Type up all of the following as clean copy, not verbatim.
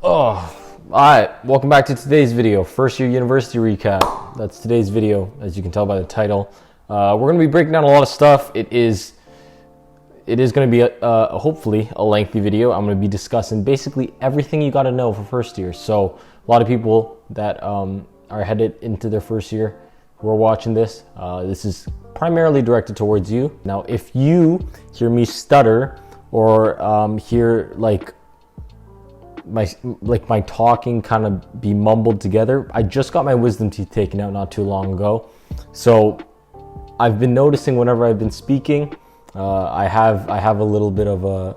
Oh, alright, welcome back to today's video, first year university recap. That's today's video, as you can tell by the title. We're going to be breaking down a lot of stuff. It is going to be hopefully a lengthy video. I'm going to be discussing basically everything you got to know for first year. So a lot of people that are headed into their first year who are watching this, this is primarily directed towards you. Now, if you hear me stutter or hear my talking kind of be mumbled together, I just got my wisdom teeth taken out not too long ago. So I've been noticing whenever I've been speaking, I have a little bit of a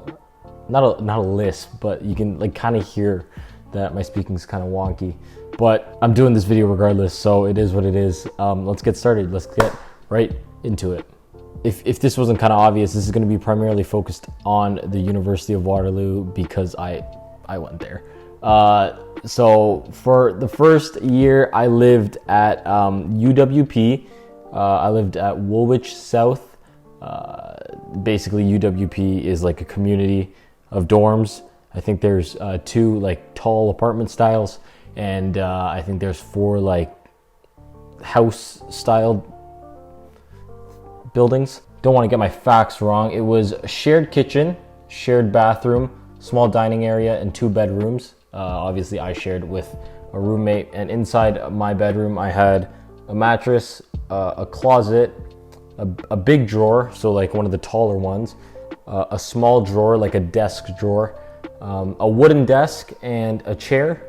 not a lisp, but you can kind of hear that my speaking is kind of wonky. But I'm doing this video regardless, so it is what it is. Let's get started. Let's get right into it. If this wasn't kind of obvious, this is going to be primarily focused on the University of Waterloo because I went there. So for the first year, I lived at UWP. I lived at Woolwich South. Basically, UWP is like a community of dorms. I think there's two tall apartment styles, and I think there's four house style buildings. Don't want to get my facts wrong. It was a shared kitchen, shared bathroom, small dining area, and 2 bedrooms. Obviously I shared with a roommate, and inside my bedroom I had a mattress, a closet, a big drawer, so one of the taller ones, a small drawer, like a desk drawer, a wooden desk, and a chair.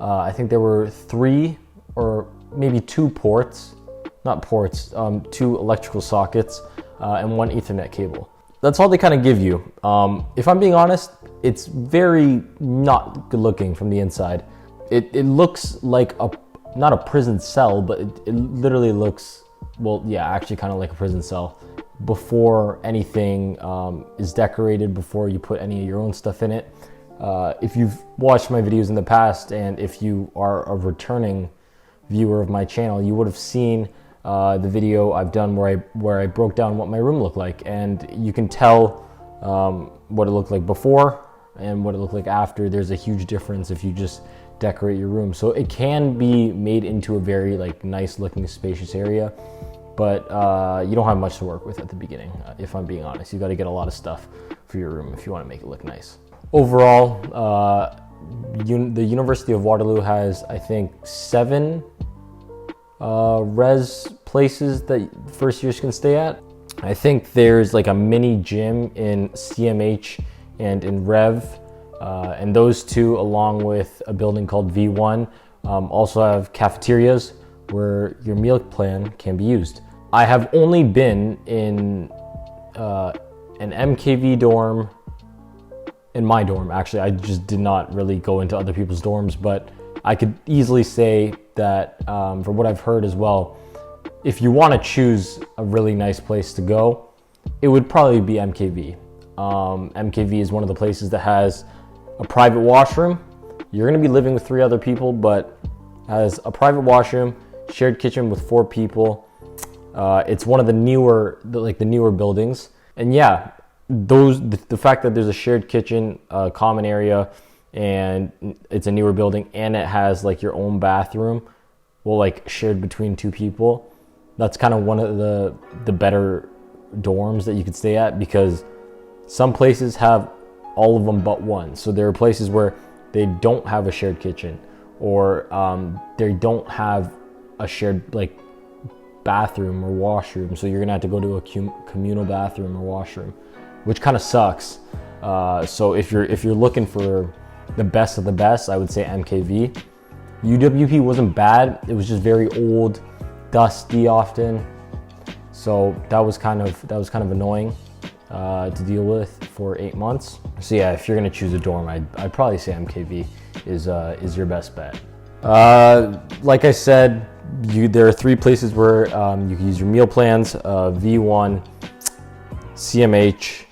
I think there were 3 or maybe 2 ports, not ports, 2 electrical sockets, and 1 Ethernet cable. That's all they kind of give you. If I'm being honest, it's very not good looking from the inside. It looks like not a prison cell, but it literally looks, well, yeah, actually kind of like a prison cell. Before anything is decorated, before you put any of your own stuff in it. If you've watched my videos in the past, and if you are a returning viewer of my channel, you would have seen the video I've done where I broke down what my room looked like, and you can tell what it looked like before and what it looked like after. There's a huge difference if you just decorate your room. So it can be made into a very nice looking spacious area, but you don't have much to work with at the beginning. If I'm being honest, you got to get a lot of stuff for your room if you want to make it look nice. Overall, the University of Waterloo has, I think, 7 res places that first years can stay at. I think there's a mini gym in CMH and in Rev, and those 2, along with a building called V1, also have cafeterias where your meal plan can be used. I have only been in an MKV dorm, in my dorm actually. I just did not really go into other people's dorms, but I could easily say that from what I've heard as well, if you want to choose a really nice place to go, it would probably be MKV. MKV is one of the places that has a private washroom. You're going to be living with 3 other people, but has a private washroom, shared kitchen with 4 people. It's one of the newer, the newer buildings. And yeah, the fact that there's a shared kitchen, common area, and it's a newer building, and it has your own bathroom, well, shared between 2 people, that's kind of one of the better dorms that you could stay at, because some places have all of them but one. So there are places where they don't have a shared kitchen, or they don't have a shared bathroom or washroom, so you're gonna have to go to a communal bathroom or washroom, which kind of sucks. So if you're looking for the best of the best, I would say MKV. UWP wasn't bad. It was just very old, dusty often. So that was kind of annoying to deal with for 8 months. So yeah, if you're gonna choose a dorm, I'd probably say MKV is your best bet. Like I said, there are 3 places where you can use your meal plans: V1, CMH,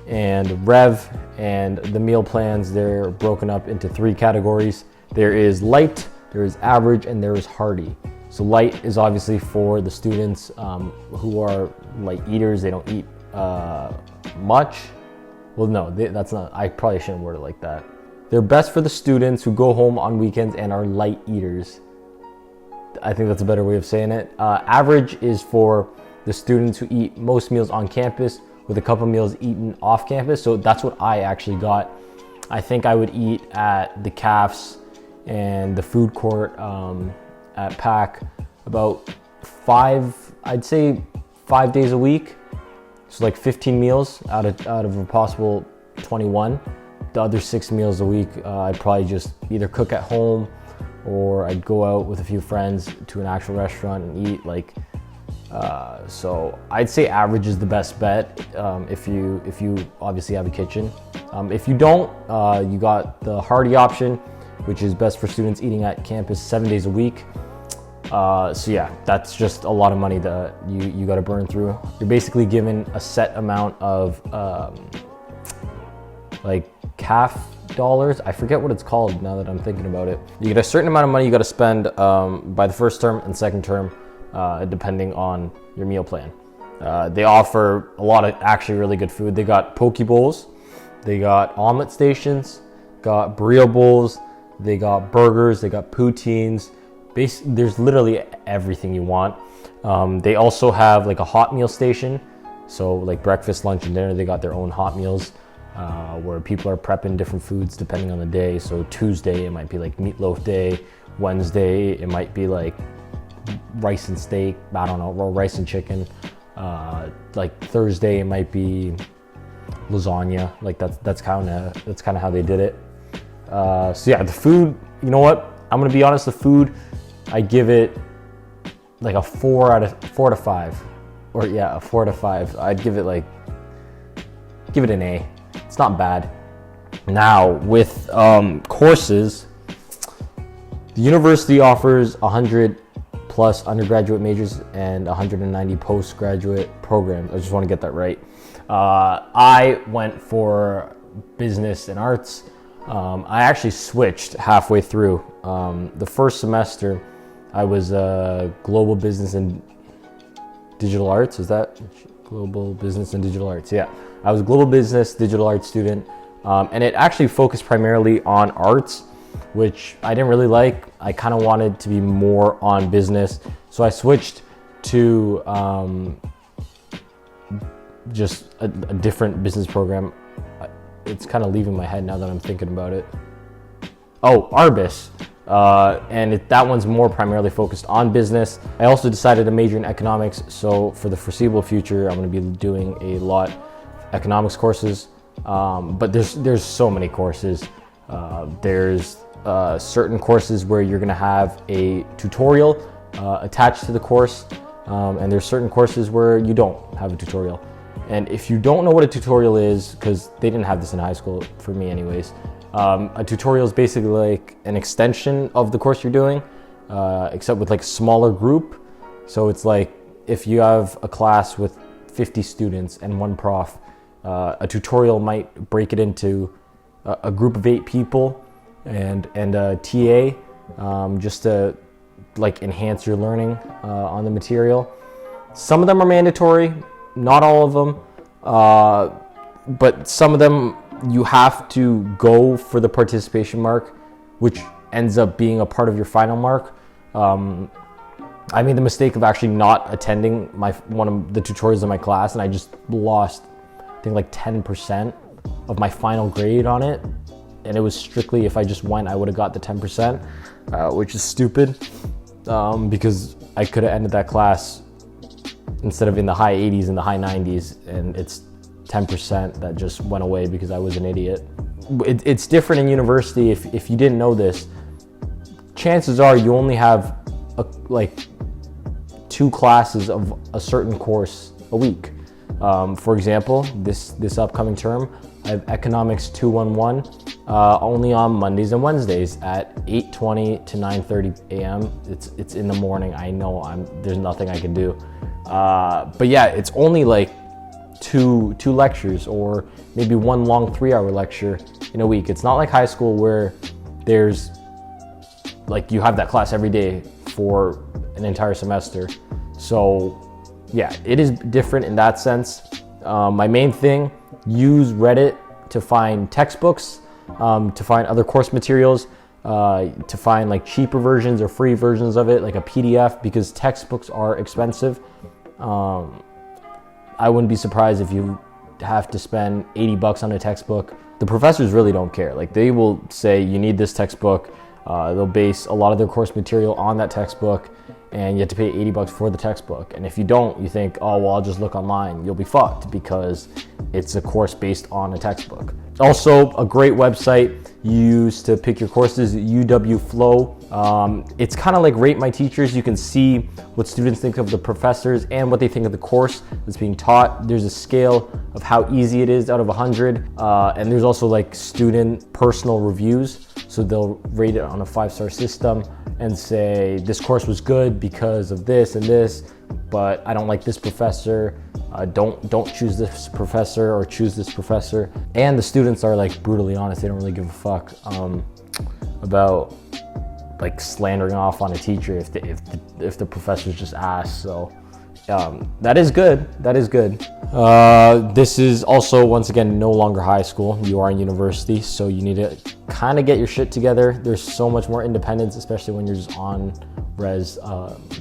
and Rev. And the meal plans, they're broken up into 3 categories. There is light, there is average, and there is hearty. So light is obviously for the students who are light eaters. They don't eat much. Well, no, that's not, I probably shouldn't word it like that. They're best for the students who go home on weekends and are light eaters. I think that's a better way of saying it. Average is for the students who eat most meals on campus with a couple meals eaten off campus. So that's what I actually got. I think I would eat at the cafes and the food court at PAC about I'd say 5 days a week. So like 15 meals out of a possible 21. The other 6 meals a week, I'd probably just either cook at home or I'd go out with a few friends to an actual restaurant and eat. So I'd say average is the best bet if you obviously have a kitchen. If you don't, you got the hearty option, which is best for students eating at campus 7 days a week. So yeah, that's just a lot of money that you got to burn through. You're basically given a set amount of like CAF dollars. I forget what it's called now that I'm thinking about it. You get a certain amount of money you got to spend by the first term and second term, depending on your meal plan. They offer a lot of actually really good food. They got poke bowls, they got omelet stations, got burrito bowls, they got burgers, they got poutines. There's literally everything you want. They also have like a hot meal station. So like breakfast, lunch, and dinner, they got their own hot meals where people are prepping different foods depending on the day. So Tuesday, it might be like meatloaf day. Wednesday, it might be like rice and steak, I don't know, or rice and chicken. Like Thursday, it might be lasagna. Like that's kind of how they did it. So yeah, the food, you know what? I'm gonna be honest, the food, I give it like a 4 out of 5. Or yeah, a 4 out of 5. I'd give it an A. It's not bad. Now with courses, the university offers 100 plus undergraduate majors and 190 postgraduate programs. I just want to get that right. I went for business and arts. I actually switched halfway through. The first semester, I was global business and digital arts. Is that global business and digital arts? Yeah, I was a global business digital arts student, and it actually focused primarily on arts, which I didn't really like. I kind of wanted to be more on business, so I switched to just a different business program. It's kind of leaving my head now that I'm thinking about it. Oh, Arbis. And that one's more primarily focused on business. I also decided to major in economics, so for the foreseeable future, I'm going to be doing a lot of economics courses. But there's so many courses. There's certain courses where you're going to have a tutorial attached to the course, and there's certain courses where you don't have a tutorial. And if you don't know what a tutorial is, because they didn't have this in high school, for me anyways, a tutorial is basically like an extension of the course you're doing, except with like a smaller group. So it's like if you have a class with 50 students and one prof, a tutorial might break it into a group of 8 people and a TA, just to like enhance your learning on the material. Some of them are mandatory, not all of them, but some of them you have to go for the participation mark, which ends up being a part of your final mark. I made the mistake of actually not attending one of the tutorials in my class, and I just lost, I think, like 10% of my final grade on it. And it was strictly, if I just went, I would have got the 10%, which is stupid, because I could have ended that class instead of in the high 80s, in the high 90s, and it's 10% that just went away because I was an idiot. It's different in university. If you didn't know this, chances are you only have like 2 classes of a certain course a week. For example, this upcoming term, I have Economics 211 only on Mondays and Wednesdays at 8:20 to 9:30 a.m. It's in the morning. I know there's nothing I can do. But yeah, it's only like two lectures, or maybe one long 3-hour lecture in a week. It's not like high school where there's like you have that class every day for an entire semester. So yeah, it is different in that sense. My main thing, use Reddit to find textbooks to find other course materials, to find like cheaper versions or free versions of it, like a PDF, because textbooks are expensive. I wouldn't be surprised if you have to spend $80 on a textbook. The professors really don't care. Like, they will say you need this textbook. They'll base a lot of their course material on that textbook, and you have to pay $80 for the textbook. And if you don't, you think, oh, well, I'll just look online. You'll be fucked, because it's a course based on a textbook. Also, a great website used to pick your courses, UW Flow. It's kind of like Rate My Teachers. You can see what students think of the professors and what they think of the course that's being taught. There's a scale of how easy it is out of 100. And there's also like student personal reviews. So they'll rate it on a 5-star system and say, this course was good because of this and this, but I don't like this professor. Don't choose this professor, or choose this professor. And the students are like brutally honest. They don't really give a fuck about like slandering off on a teacher if the professors just ask. So that is good. That is good. This is also, once again, no longer high school. You are in university, so you need to kind of get your shit together. There's so much more independence, especially when you're just on res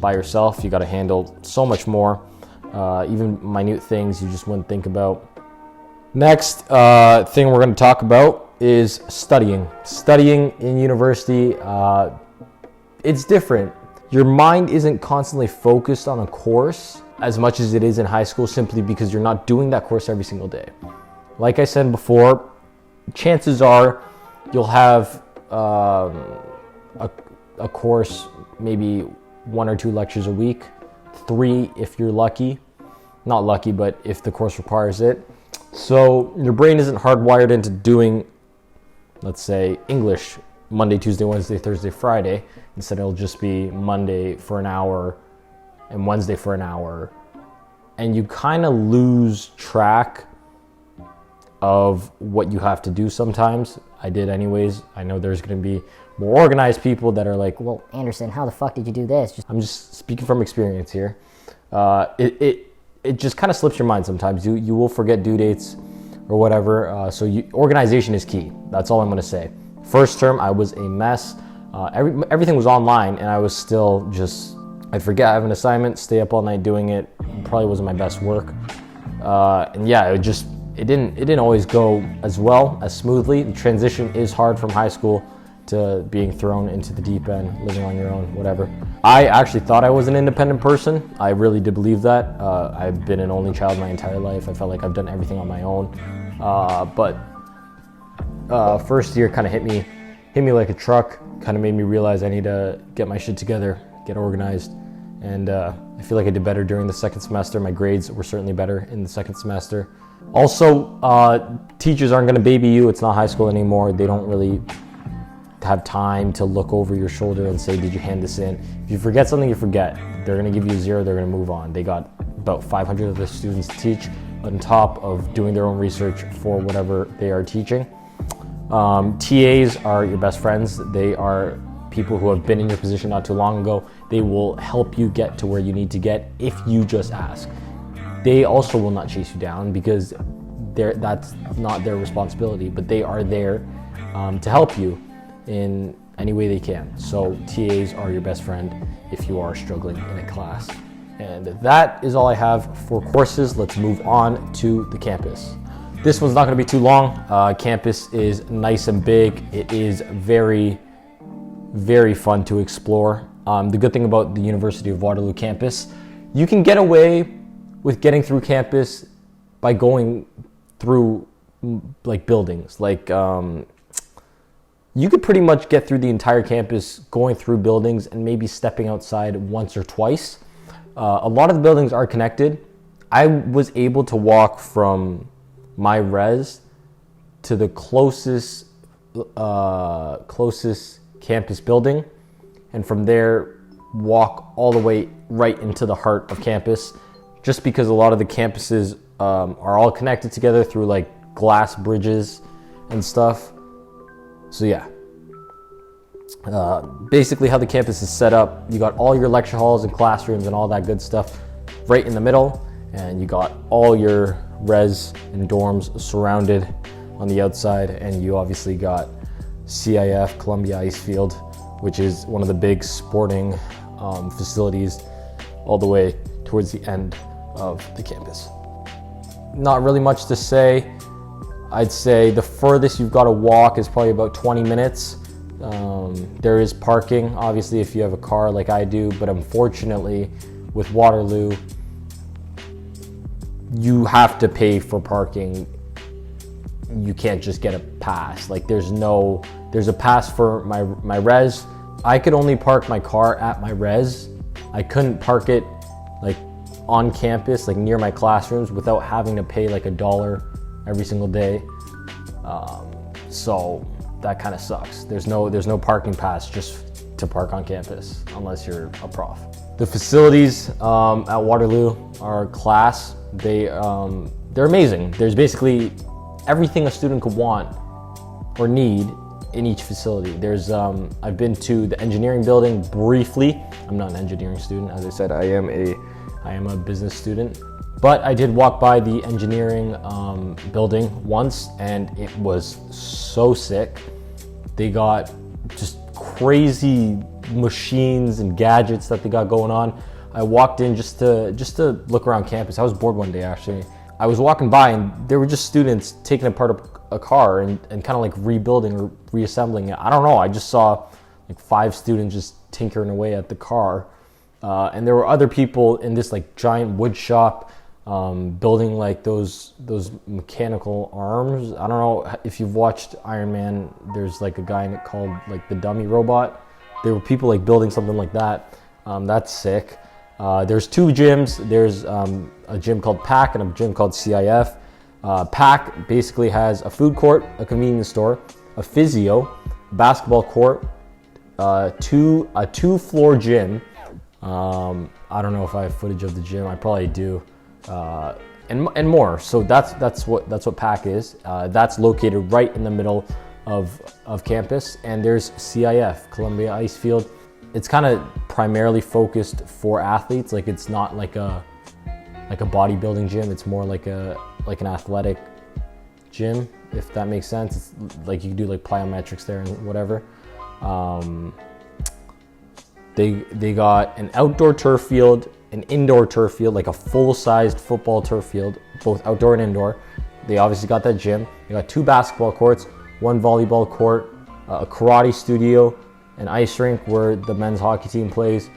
by yourself. You got to handle so much more. Even minute things you just wouldn't think about. Next thing we're going to talk about is studying. Studying in university, it's different. Your mind isn't constantly focused on a course as much as it is in high school, simply because you're not doing that course every single day. Like I said before, chances are you'll have a course, maybe 1 or 2 lectures a week, 3 if you're lucky. Not lucky, but if the course requires it. So your brain isn't hardwired into doing, let's say, English Monday, Tuesday, Wednesday, Thursday, Friday. Instead, it'll just be Monday for an hour and Wednesday for an hour. And you kind of lose track of what you have to do sometimes. I did anyways. I know there's going to be more organized people that are like, well, Anderson, how the fuck did you do this? I'm just speaking from experience here. It just kind of slips your mind sometimes. You will forget due dates or whatever. So organization is key. That's all I'm going to say. First term, I was a mess. Everything was online, and I was still just, I'd forget I have an assignment, stay up all night doing it. Probably wasn't my best work. And yeah, it didn't always go as well, as smoothly. The transition is hard from high school to being thrown into the deep end, living on your own, whatever. I actually thought I was an independent person. I really did believe that. I've been an only child my entire life. I felt like I've done everything on my own. But first year kind of hit me like a truck, kind of made me realize I need to get my shit together, get organized. And I feel like I did better during the second semester. My grades were certainly better in the second semester. Also, teachers aren't gonna baby you. It's not high school anymore. They don't really have time to look over your shoulder and say, did you hand this in? If you forget something, you forget. They're gonna give you a 0, they're gonna move on. They got about 500 of the students to teach on top of doing their own research for whatever they are teaching. TAs are your best friends. They are people who have been in your position not too long ago. They will help you get to where you need to get if you just ask. They also will not chase you down, because that's not their responsibility, but they are there to help you in any way they can. So TAs are your best friend if you are struggling in a class. And that is all I have for courses. Let's move on to the campus. This one's not going to be too long. Campus is nice and big. It is very, very fun to explore. The good thing about the University of Waterloo campus, you can get away with getting through campus by going through like buildings. Like you could pretty much get through the entire campus going through buildings and maybe stepping outside once or twice. A lot of the buildings are connected. I was able to walk from my res to the closest campus building, and from there walk all the way right into the heart of campus, just because a lot of the campuses are all connected together through like glass bridges and stuff. So yeah, basically how the campus is set up, you got all your lecture halls and classrooms and all that good stuff right in the middle, and you got all your res and dorms surrounded on the outside, and you obviously got CIF, Columbia Ice Field, which is one of the big sporting facilities all the way towards the end of the campus. Not really much to say. I'd say the furthest you've got to walk is probably about 20 minutes. There is parking, obviously, if you have a car like I do, but unfortunately with Waterloo, you have to pay for parking. You can't just get a pass. Like there's a pass for my res. I could only park my car at my res. I couldn't park it like on campus, like near my classrooms, without having to pay like $1 every single day. So that kind of sucks. There's no parking pass just to park on campus unless you're a prof. The facilities at Waterloo are class. They're amazing. There's basically everything a student could want or need in each facility. There's I've been to the engineering building briefly. I'm not an engineering student, as I said. I am a business student, but I did walk by the engineering building once, and it was so sick. They got just crazy machines and gadgets that they got going on. I walked in just to look around campus. I was bored one day, actually. I was walking by and there were just students taking apart a car and kind of like rebuilding or reassembling it. I don't know. I just saw like 5 students just tinkering away at the car. And there were other people in this like giant wood shop building like those mechanical arms. I don't know if you've watched Iron Man. There's like a guy in it called like the dummy robot. There were people like building something like that. That's sick. There's 2 gyms. There's a gym called PAC and a gym called CIF. PAC basically has a food court, a convenience store, a physio, a basketball court, a 2-floor gym. I don't know if I have footage of the gym. I probably do, and more. So that's what PAC is. That's located right in the middle of campus. And there's CIF, Columbia Ice Field. It's kind of primarily focused for athletes. Like it's not like a bodybuilding gym. It's more like an athletic gym, if that makes sense. It's like you can do like plyometrics there and whatever. They got an outdoor turf field, an indoor turf field, like a full-sized football turf field, both outdoor and indoor. They obviously got that gym. They got 2 basketball courts, 1 volleyball court, a karate studio, an ice rink where the men's hockey team plays,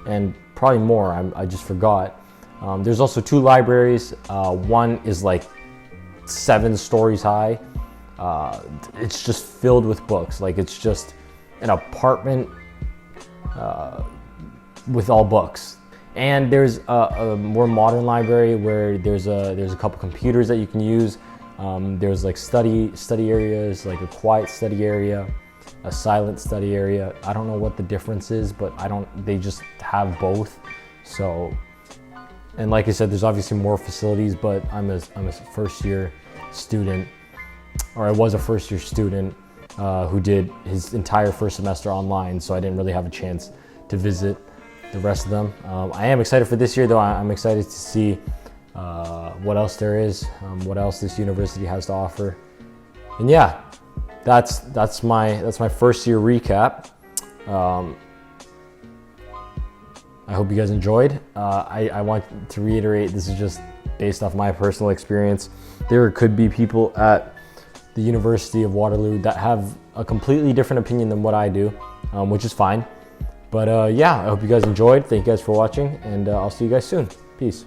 and probably more. I just forgot. There's also 2 libraries. One is like 7 stories high. It's just filled with books. Like it's just an apartment with all books. And there's a more modern library where there's a couple computers that you can use. There's like study areas, like a quiet study area, a silent study area. I don't know what the difference is, but they just have both. So, and like I said, there's obviously more facilities, but I'm a first year student, or I was a first year student who did his entire first semester online, so I didn't really have a chance to visit the rest of them. I am excited for this year though. I'm excited to see what else there is, what else this university has to offer. And yeah, that's my first year recap. I hope you guys enjoyed. I want to reiterate, this is just based off my personal experience. There could be people at the University of Waterloo that have a completely different opinion than what I do, which is fine. But yeah, I hope you guys enjoyed. Thank you guys for watching, and I'll see you guys soon. Peace.